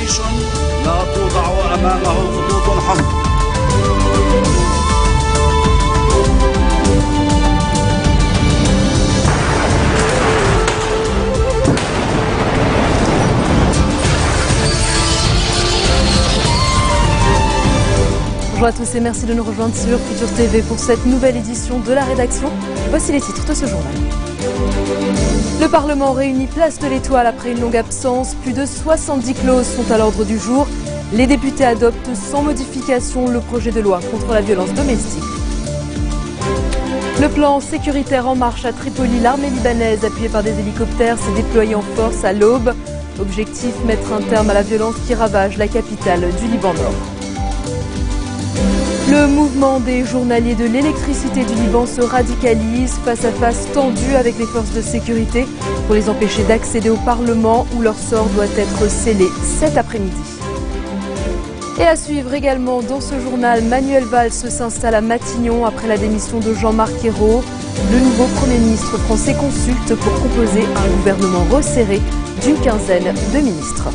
جيش لا توضع أمامه خطوط حمر. Bonjour à tous et merci de nous rejoindre sur Futur TV pour cette nouvelle édition de la rédaction. Voici les titres de ce journal. Le Parlement réuni place de l'Étoile après une longue absence. Plus de 70 clauses sont à l'ordre du jour. Les députés adoptent sans modification le projet de loi contre la violence domestique. Le plan sécuritaire en marche à Tripoli, l'armée libanaise appuyée par des hélicoptères s'est déployée en force à l'aube. Objectif, mettre un terme à la violence qui ravage la capitale du Liban Nord. Le mouvement des journaliers de l'électricité du Liban se radicalise, face à face tendu avec les forces de sécurité pour les empêcher d'accéder au Parlement où leur sort doit être scellé cet après-midi. Et à suivre également dans ce journal, Manuel Valls s'installe à Matignon après la démission de Jean-Marc Ayrault. Le nouveau Premier ministre français consulte pour composer un gouvernement resserré d'une quinzaine de ministres.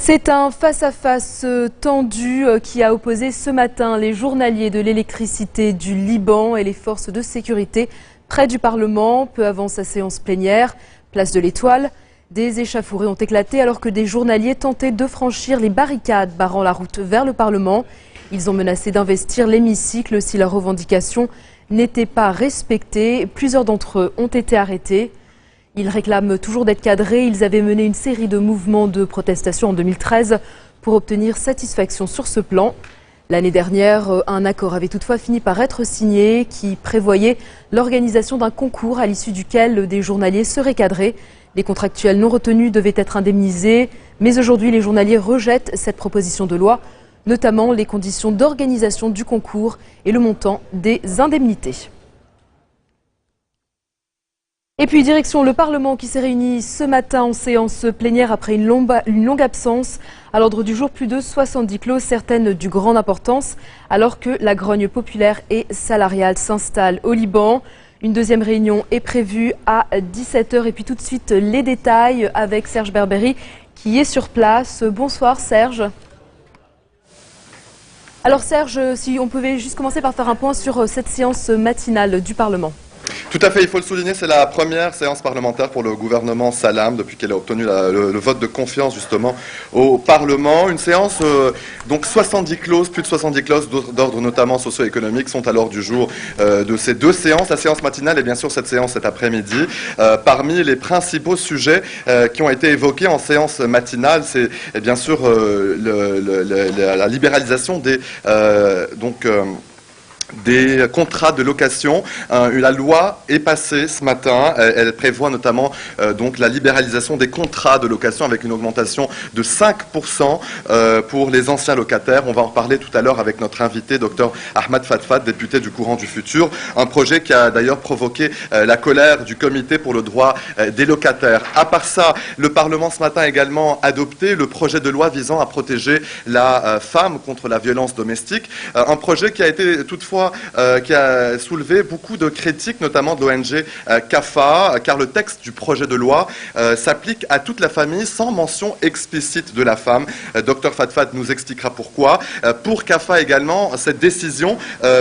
C'est un face-à-face tendu qui a opposé ce matin les journaliers de l'électricité du Liban et les forces de sécurité près du Parlement, peu avant sa séance plénière, place de l'Étoile. Des échauffourées ont éclaté alors que des journaliers tentaient de franchir les barricades barrant la route vers le Parlement. Ils ont menacé d'investir l'hémicycle si leurs revendications n'étaient pas respectées. Plusieurs d'entre eux ont été arrêtés. Ils réclament toujours d'être cadrés. Ils avaient mené une série de mouvements de protestation en 2013 pour obtenir satisfaction sur ce plan. L'année dernière, un accord avait toutefois fini par être signé qui prévoyait l'organisation d'un concours à l'issue duquel des journaliers seraient cadrés. Les contractuels non retenus devaient être indemnisés. Mais aujourd'hui, les journaliers rejettent cette proposition de loi, notamment les conditions d'organisation du concours et le montant des indemnités. Et puis direction le Parlement qui s'est réuni ce matin en séance plénière après une longue absence. À l'ordre du jour, plus de 70 clauses, certaines d'une grande importance, alors que la grogne populaire et salariale s'installe au Liban. Une deuxième réunion est prévue à 17h. Et puis tout de suite, les détails avec Serge Berberi qui est sur place. Bonsoir Serge. Alors Serge, si on pouvait juste commencer par faire un point sur cette séance matinale du Parlement. Tout à fait, il faut le souligner, c'est la première séance parlementaire pour le gouvernement Salam depuis qu'elle a obtenu le vote de confiance justement au Parlement. Une séance, donc 70 clauses, plus de 70 clauses d'ordre notamment socio-économique sont à l'ordre du jour de ces deux séances. La séance matinale et bien sûr cette séance cet après-midi. Parmi les principaux sujets qui ont été évoqués en séance matinale, c'est bien sûr la libéralisation des contrats de location. La loi est passée ce matin. Elle prévoit notamment donc la libéralisation des contrats de location avec une augmentation de 5% pour les anciens locataires. On va en reparler tout à l'heure avec notre invité, Dr Ahmad Fatfat, député du Courant du Futur. Un projet qui a d'ailleurs provoqué la colère du comité pour le droit des locataires. À part ça, le Parlement ce matin a également adopté le projet de loi visant à protéger la femme contre la violence domestique. Un projet qui a été toutefois qui a soulevé beaucoup de critiques, notamment de l'ONG CAFA, car le texte du projet de loi s'applique à toute la famille sans mention explicite de la femme. Dr Fatfat nous expliquera pourquoi. Pour CAFA également, cette décision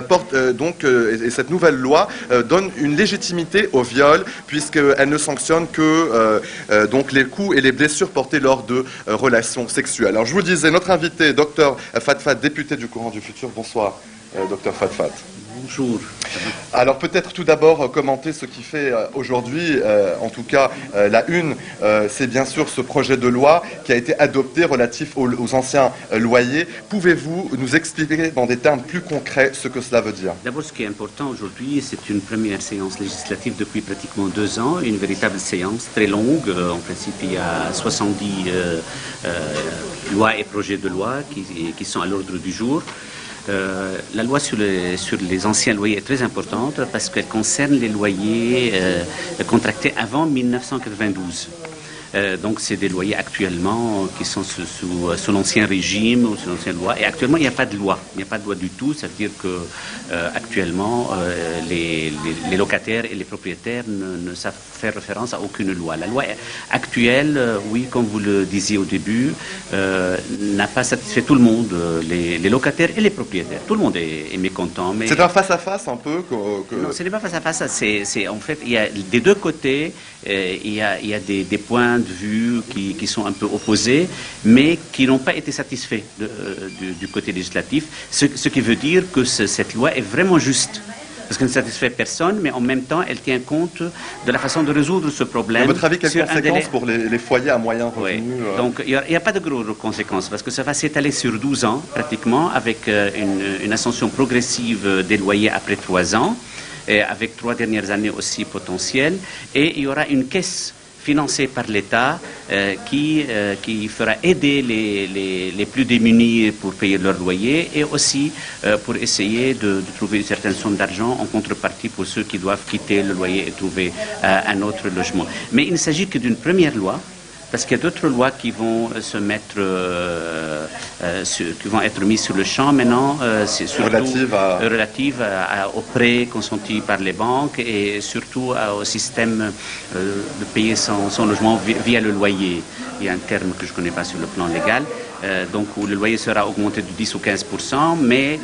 porte et cette nouvelle loi donne une légitimité au viol, puisqu'elle ne sanctionne que donc les coups et les blessures portées lors de relations sexuelles. Alors je vous disais, notre invité, Dr Fatfat, député du Courant du Futur, bonsoir. Dr Fatfat. Bonjour. Alors peut-être tout d'abord commenter ce qui fait aujourd'hui, en tout cas la une, c'est bien sûr ce projet de loi qui a été adopté relatif aux anciens loyers. Pouvez-vous nous expliquer dans des termes plus concrets ce que cela veut dire? D'abord, ce qui est important aujourd'hui, c'est une première séance législative depuis pratiquement 2 ans, une véritable séance très longue. En principe, il y a 70 lois et projets de loi qui sont à l'ordre du jour. La loi sur les anciens loyers est très importante parce qu'elle concerne les loyers contractés avant 1992. Donc c'est des loyers actuellement qui sont sous l'ancien régime ou sous l'ancienne loi. Et actuellement, il n'y a pas de loi. Il n'y a pas de loi du tout. Ça veut dire que actuellement, les locataires et les propriétaires ne savent faire référence à aucune loi. La loi actuelle, oui, comme vous le disiez au début, n'a pas satisfait tout le monde, les locataires et les propriétaires. Tout le monde est mécontent. C'est un face-à-face un peu Non, ce n'est pas face-à-face. En fait, il y a des deux côtés, il y a des points de vue qui sont un peu opposés, mais qui n'ont pas été satisfaits du côté législatif, ce qui veut dire que cette loi est vraiment juste. Parce qu'elle ne satisfait personne, mais en même temps, elle tient compte de la façon de résoudre ce problème. À votre avis, quelles conséquences pour les foyers à moyen revenu? Oui. Donc, il n'y a pas de grosses conséquences, parce que ça va s'étaler sur 12 ans, pratiquement, avec une ascension progressive des loyers après 3 ans, et avec 3 dernières années aussi potentielles, et il y aura une caisse financée par l'État qui fera aider les plus démunis pour payer leur loyer et aussi pour essayer de trouver une certaine somme d'argent en contrepartie pour ceux qui doivent quitter le loyer et trouver un autre logement. Mais il ne s'agit que d'une première loi, parce qu'il y a d'autres lois qui vont se mettre, qui vont être mises sur le champ maintenant, c'est surtout relative aux prêts consentis par les banques et surtout au système de payer son logement via le loyer. Il y a un terme que je ne connais pas sur le plan légal. Donc où le loyer sera augmenté de 10 ou 15%, mais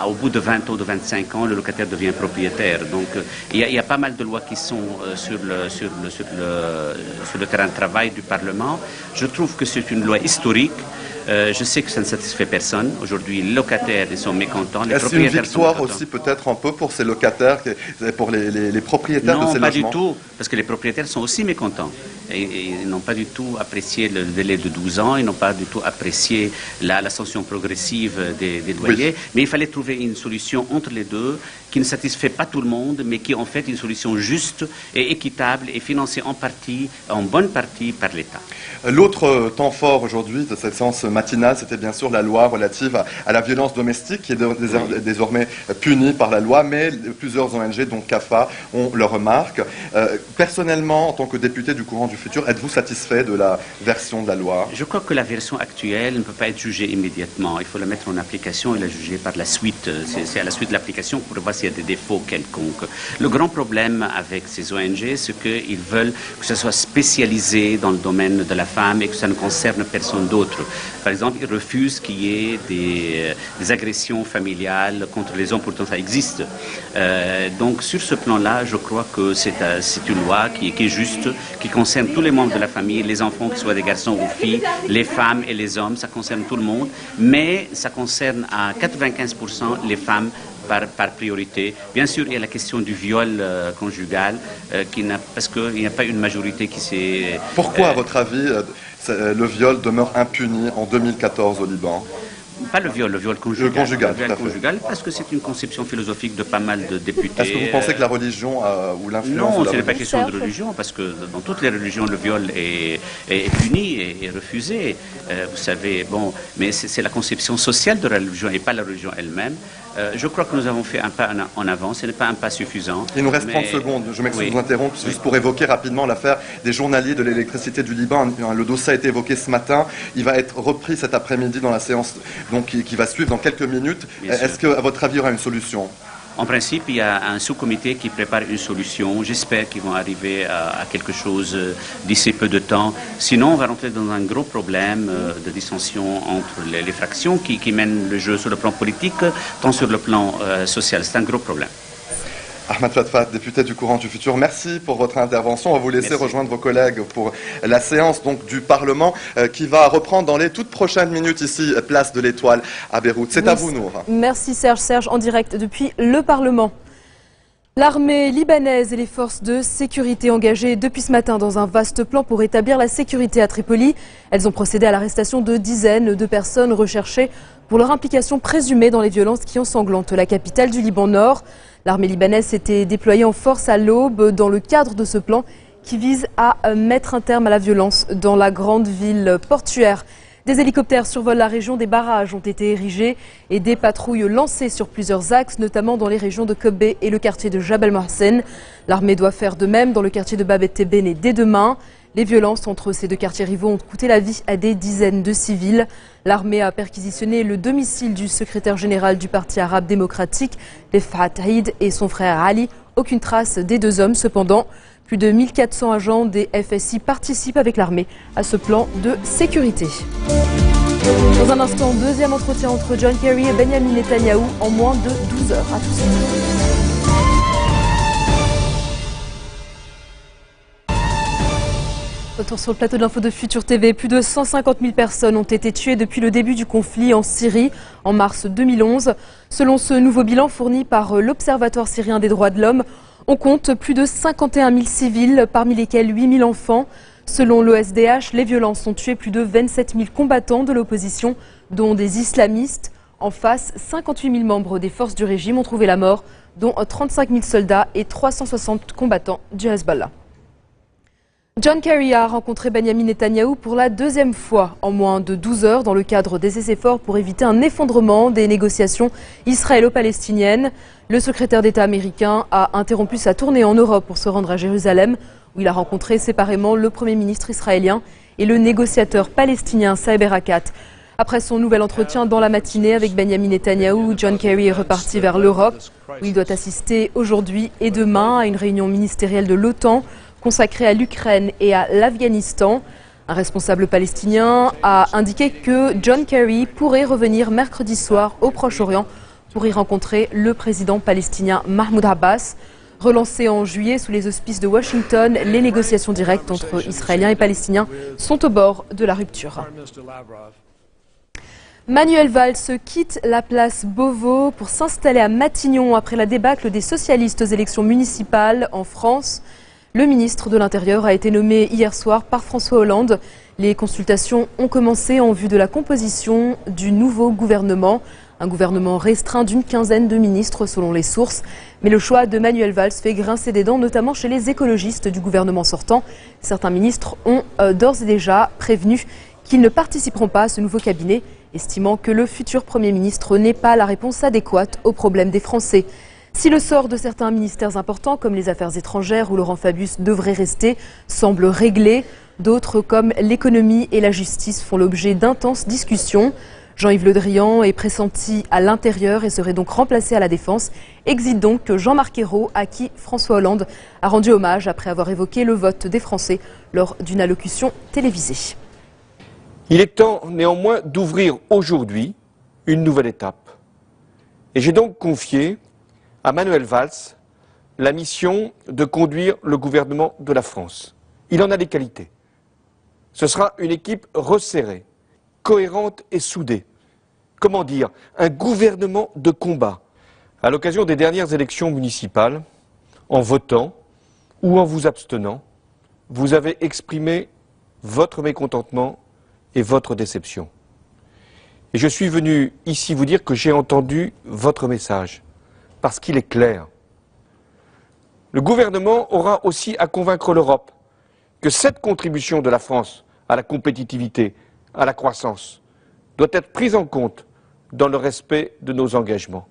au bout de 20 ou de 25 ans, le locataire devient propriétaire. Donc il y a pas mal de lois qui sont sur le terrain de travail du Parlement. Je trouve que c'est une loi historique. Je sais que ça ne satisfait personne. Aujourd'hui, les locataires ils sont mécontents. Est-ce une victoire aussi peut-être un peu pour ces locataires, pour les propriétaires de ces logements? Non, pas du tout, parce que les propriétaires sont aussi mécontents. Et ils n'ont pas du tout apprécié le délai de 12 ans, ils n'ont pas du tout apprécié l'ascension progressive des loyers. Oui. Mais il fallait trouver une solution entre les deux qui ne satisfait pas tout le monde, mais qui est en fait une solution juste et équitable et financée en bonne partie par l'État. L'autre temps fort aujourd'hui de cette séance matinale, c'était bien sûr la loi relative à la violence domestique qui est désormais punie par la loi, mais plusieurs ONG, dont CAFA, ont leur remarque. Personnellement, en tant que député du Courant du Futur, êtes-vous satisfait de la version de la loi? Je crois que la version actuelle ne peut pas être jugée immédiatement. Il faut la mettre en application et la juger par la suite. C'est à la suite de l'application pour voir s'il y a des défauts quelconques. Le grand problème avec ces ONG, c'est qu'ils veulent que ce soit spécialisé dans le domaine de la femme et que ça ne concerne personne d'autre. Par exemple, ils refusent qu'il y ait des agressions familiales contre les hommes, pourtant ça existe. Donc sur ce plan-là, je crois que c'est une loi qui est juste, qui concerne tous les membres de la famille, les enfants, qu'ils soient des garçons ou filles, les femmes et les hommes, ça concerne tout le monde, mais ça concerne à 95% les femmes par priorité. Bien sûr, il y a la question du viol conjugal, parce qu'il n'y a pas une majorité qui s'est... Pourquoi, à votre avis, le viol demeure impuni en 2014 au Liban? Pas le viol conjugal. Le viol conjugal, parce que c'est une conception philosophique de pas mal de députés. Est-ce que vous pensez que la religion ou l'influence... Non, ce n'est pas question de religion, parce que dans toutes les religions, le viol est puni et refusé. Vous savez, bon, mais c'est la conception sociale de la religion et pas la religion elle-même. Je crois que nous avons fait un pas en avant, ce n'est pas un pas suffisant. Il nous reste 30 secondes, je m'excuse de vous interrompre, juste pour évoquer rapidement l'affaire des journaliers de l'électricité du Liban. Le dossier a été évoqué ce matin, il va être repris cet après-midi dans la séance donc, qui va suivre dans quelques minutes. Est-ce qu'à votre avis, il y aura une solution? En principe, il y a un sous-comité qui prépare une solution. J'espère qu'ils vont arriver à quelque chose d'ici peu de temps. Sinon, on va rentrer dans un gros problème de dissension entre les fractions qui mènent le jeu sur le plan politique, tant sur le plan social. C'est un gros problème. Ahmad Fatfat, député du Courant du Futur, merci pour votre intervention. On va vous laisser rejoindre vos collègues pour la séance donc, du Parlement qui va reprendre dans les toutes prochaines minutes ici, place de l'Étoile à Beyrouth. C'est à vous, Nour. Merci Serge. Serge, en direct depuis le Parlement. L'armée libanaise et les forces de sécurité engagées depuis ce matin dans un vaste plan pour établir la sécurité à Tripoli. Elles ont procédé à l'arrestation de dizaines de personnes recherchées pour leur implication présumée dans les violences qui ensanglantent la capitale du Liban Nord. L'armée libanaise s'était déployée en force à l'aube dans le cadre de ce plan qui vise à mettre un terme à la violence dans la grande ville portuaire. Des hélicoptères survolent la région, des barrages ont été érigés et des patrouilles lancées sur plusieurs axes, notamment dans les régions de Kobbé et le quartier de Jabal Mohsen. L'armée doit faire de même dans le quartier de Bab et Tebéné dès demain. Les violences entre ces deux quartiers rivaux ont coûté la vie à des dizaines de civils. L'armée a perquisitionné le domicile du secrétaire général du Parti arabe démocratique, Rifat Eid, et son frère Ali. Aucune trace des deux hommes cependant. Plus de 1400 agents des FSI participent avec l'armée à ce plan de sécurité. Dans un instant, deuxième entretien entre John Kerry et Benjamin Netanyahou en moins de 12 heures. À tout de suite. Retour sur le plateau de l'info de Futur TV. Plus de 150 000 personnes ont été tuées depuis le début du conflit en Syrie en mars 2011. Selon ce nouveau bilan fourni par l'Observatoire syrien des droits de l'homme, on compte plus de 51 000 civils, parmi lesquels 8 000 enfants. Selon l'OSDH, les violences ont tué plus de 27 000 combattants de l'opposition, dont des islamistes. En face, 58 000 membres des forces du régime ont trouvé la mort, dont 35 000 soldats et 360 combattants du Hezbollah. John Kerry a rencontré Benjamin Netanyahou pour la deuxième fois en moins de 12 heures dans le cadre des efforts pour éviter un effondrement des négociations israélo-palestiniennes. Le secrétaire d'État américain a interrompu sa tournée en Europe pour se rendre à Jérusalem, où il a rencontré séparément le Premier ministre israélien et le négociateur palestinien Saeb Erekat. Après son nouvel entretien dans la matinée avec Benjamin Netanyahou, John Kerry est reparti vers l'Europe, où il doit assister aujourd'hui et demain à une réunion ministérielle de l'OTAN consacrée à l'Ukraine et à l'Afghanistan. Un responsable palestinien a indiqué que John Kerry pourrait revenir mercredi soir au Proche-Orient pour y rencontrer le président palestinien Mahmoud Abbas. Relancées en juillet sous les auspices de Washington, les négociations directes entre Israéliens et Palestiniens sont au bord de la rupture. Manuel Valls quitte la place Beauvau pour s'installer à Matignon après la débâcle des socialistes aux élections municipales en France. Le ministre de l'Intérieur a été nommé hier soir par François Hollande. Les consultations ont commencé en vue de la composition du nouveau gouvernement. Un gouvernement restreint d'une quinzaine de ministres selon les sources. Mais le choix de Manuel Valls fait grincer des dents, notamment chez les écologistes du gouvernement sortant. Certains ministres ont d'ores et déjà prévenu qu'ils ne participeront pas à ce nouveau cabinet, estimant que le futur Premier ministre n'est pas la réponse adéquate aux problèmes des Français. Si le sort de certains ministères importants, comme les affaires étrangères où Laurent Fabius devrait rester, semble réglé, d'autres, comme l'économie et la justice, font l'objet d'intenses discussions. Jean-Yves Le Drian est pressenti à l'intérieur et serait donc remplacé à la défense. Exit donc Jean-Marc Ayrault, à qui François Hollande a rendu hommage après avoir évoqué le vote des Français lors d'une allocution télévisée. Il est temps néanmoins d'ouvrir aujourd'hui une nouvelle étape. Et j'ai donc confié à Manuel Valls la mission de conduire le gouvernement de la France. Il en a des qualités. Ce sera une équipe resserrée, cohérente et soudée. Comment dire? Un gouvernement de combat. À l'occasion des dernières élections municipales, en votant ou en vous abstenant, vous avez exprimé votre mécontentement et votre déception. Et je suis venu ici vous dire que j'ai entendu votre message, parce qu'il est clair. Le gouvernement aura aussi à convaincre l'Europe que cette contribution de la France à la compétitivité, à la croissance, doit être prise en compte dans le respect de nos engagements.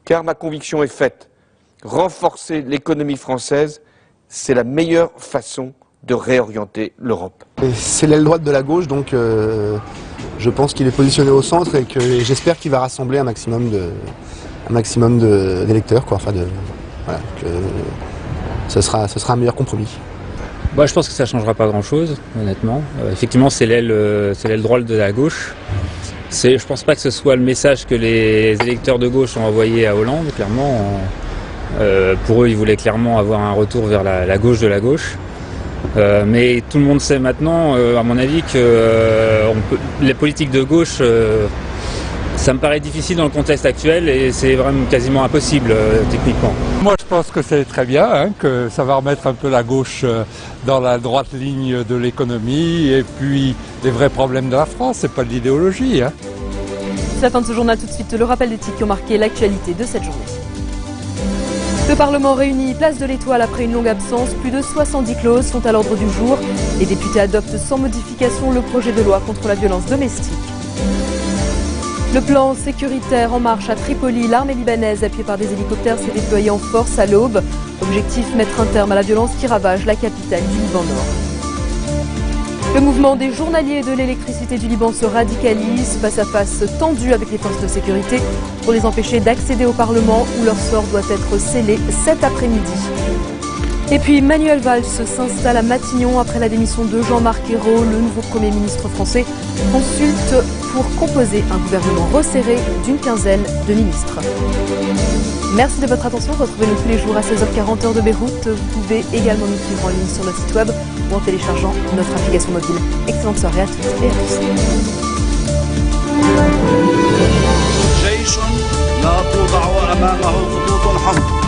Car ma conviction est faite, renforcer l'économie française, c'est la meilleure façon de réorienter l'Europe. C'est l'aile droite de la gauche, donc je pense qu'il est positionné au centre et que j'espère qu'il va rassembler un maximum d'électeurs, quoi. Enfin, voilà, que ce sera un meilleur compromis. Bah, je pense que ça ne changera pas grand-chose, honnêtement. Effectivement, c'est l'aile droite de la gauche. Je ne pense pas que ce soit le message que les électeurs de gauche ont envoyé à Hollande, clairement. Pour eux, ils voulaient clairement avoir un retour vers la gauche de la gauche. Mais tout le monde sait maintenant, à mon avis, que les politiques de gauche, ça me paraît difficile dans le contexte actuel et c'est vraiment quasiment impossible techniquement. Moi je pense que c'est très bien, hein, que ça va remettre un peu la gauche dans la droite ligne de l'économie et puis des vrais problèmes de la France, c'est pas de l'idéologie. Hein. C'est la fin de ce journal, tout de suite le rappel des titres qui ont marqué l'actualité de cette journée. Le Parlement réuni place de l'Étoile après une longue absence. Plus de 70 clauses sont à l'ordre du jour. Les députés adoptent sans modification le projet de loi contre la violence domestique. Le plan sécuritaire en marche à Tripoli. L'armée libanaise, appuyée par des hélicoptères, s'est déployée en force à l'aube. Objectif, mettre un terme à la violence qui ravage la capitale du Liban Nord. Le mouvement des journaliers de l'électricité du Liban se radicalise, face à face tendu avec les forces de sécurité pour les empêcher d'accéder au Parlement où leur sort doit être scellé cet après-midi. Et puis Manuel Valls s'installe à Matignon après la démission de Jean-Marc Ayrault. Le nouveau Premier ministre français consulte pour composer un gouvernement resserré d'une quinzaine de ministres. Merci de votre attention. Retrouvez-nous tous les jours à 16h40 heure de Beyrouth. Vous pouvez également nous suivre en ligne sur notre site web ou en téléchargeant notre application mobile. Excellente soirée à toutes et à tous. جيش لا توضع أمامه خطوط حمر